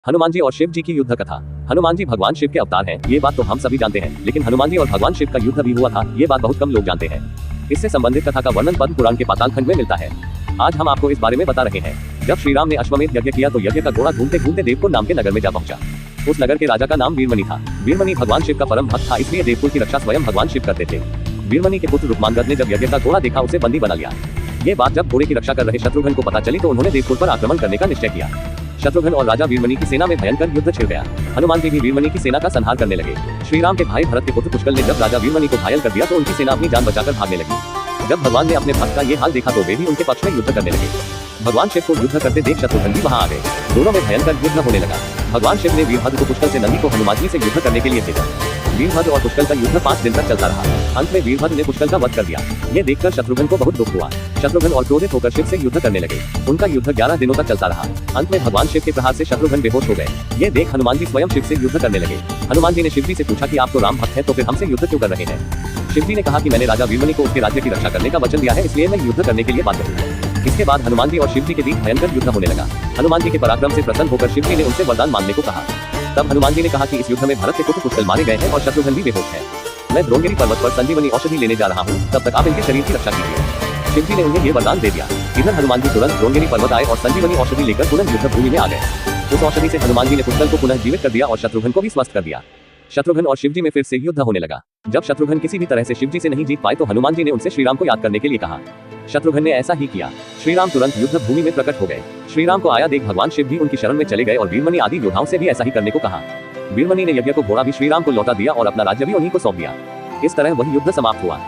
हनुमान जी और शिव जी की युद्ध कथा। हनुमान जी भगवान शिव के अवतार हैं, ये बात तो हम सभी जानते हैं, लेकिन हनुमान जी और भगवान शिव का युद्ध भी हुआ था, ये बात बहुत कम लोग जानते हैं। इससे संबंधित कथा का वर्णन पद्म पुराण के पाताल खंड में मिलता है। आज हम आपको इस बारे में बता रहे हैं। जब श्री राम ने अश्वमेध यज्ञ किया तो यज्ञ का घोड़ा घूमते घूमते देवकुल नाम के नगर में जा पहुंचा। उस नगर के राजा का नाम वीरमणि था। वीरमणि भगवान शिव का परम भक्त था, इसलिए देवकुल की रक्षा स्वयं भगवान शिव करते थे। वीरमणि के पुत्र रुक्मांगद ने जब यज्ञ का घोड़ा देखा, उसे बंदी बना लिया। ये बात जब घोड़े की रक्षा कर रहे शत्रुघ्न को पता चली तो उन्होंने देवकुल पर आक्रमण करने का निश्चय किया। शत्रुघ्न और राजा वीरमणि की सेना में भयंकर युद्ध छिड़ गया। हनुमान जी भी वीरमणि की सेना का संहार करने लगे। श्री राम के भाई भरत के पुत्र पुष्कल ने जब राजा वीरमणि को घायल कर दिया तो उनकी सेना अपनी जान बचाकर भागने लगी। जब भगवान ने अपने भक्त का ये हाल देखा तो वे भी उनके पक्ष में युद्ध करने लगे। भगवान शिव को युद्ध करते देख शत्रुघ्न भी वहां आ गए। दोनों में भयंकर युद्ध होने लगा। भगवान शिव ने वीरभद्र को पुष्कल से नंदी को हनुमान जी से युद्ध करने के लिए भेजा। वीरभद्र और पुष्कल का युद्ध 5 दिन तक चलता रहा। अंत में वीरभद्र ने पुष्कल का वध कर दिया। ये देखकर शत्रुघ्न को बहुत दुख हुआ। शत्रुघ्न और क्रोधित होकर शिव से युद्ध करने लगे। उनका युद्ध 11 दिनों तक चलता रहा। अंत में भगवान शिव के प्रहार से शत्रुघ्न बेहोश हो गए। ये देख हनुमान जी स्वयं शिव से युद्ध करने लगे। हनुमान जी ने शिव जी से पूछा कि आप तो राम भक्त हैं, तो फिर हमसे युद्ध क्यों कर रहे हैं? शिव जी ने कहा कि मैंने राजा वीरमणि को उसके राज्य की रक्षा करने का वचन दिया है, इसलिए मैं युद्ध करने के लिए बाध्य हूँ। इसके बाद हनुमान जी और शिव जी के बीच भयंकर युद्ध होने लगा। हनुमान जी के पराक्रम से प्रसन्न होकर शिव जी ने उनसे वरदान मांगने को कहा। तब हनुमान जी ने कहा कि इस युद्ध में भरत के पुत्र पुष्कल मारे गए हैं और शत्रुघ्न भी बेहोश है। मैं द्रोणगिरी पर्वत पर संजीवनी औषधि लेने जा रहा हूँ, तब तक आप इनके शरीर की रक्षा कीजिए। शिव जी ने उन्हें ये वरदान दे दिया। इधर हनुमान जी तुरंत द्रोणगिरी पर्वत आए और संजीवनी औषधि लेकर पुनः युद्ध भूमि में आ गए। उस औषधि से हनुमान जी ने पुष्कल को पुनः जीवित कर दिया और शत्रुघ्न को भी स्वस्थ कर दिया। शत्रुघ्न और शिव जी में फिर से युद्ध होने लगा। जब शत्रुघ्न किसी भी तरह से शिव जी से नहीं जीत पाए तो हनुमान जी ने उनसे श्री राम को याद करने के लिए कहा। शत्रुघ्न ने ऐसा ही किया। श्री राम तुरंत युद्ध भूमि में प्रकट हो गए। श्री राम को आया देख भगवान शिव भी उनकी शरण में चले गए और वीरमणि आदि योद्धाओं से भी ऐसा ही करने को कहा। वीरमणि ने यज्ञ को घोड़ा भी श्री राम को लौटा दिया और अपना राज्य भी उन्हीं को सौंप दिया। इस तरह वही युद्ध समाप्त हुआ।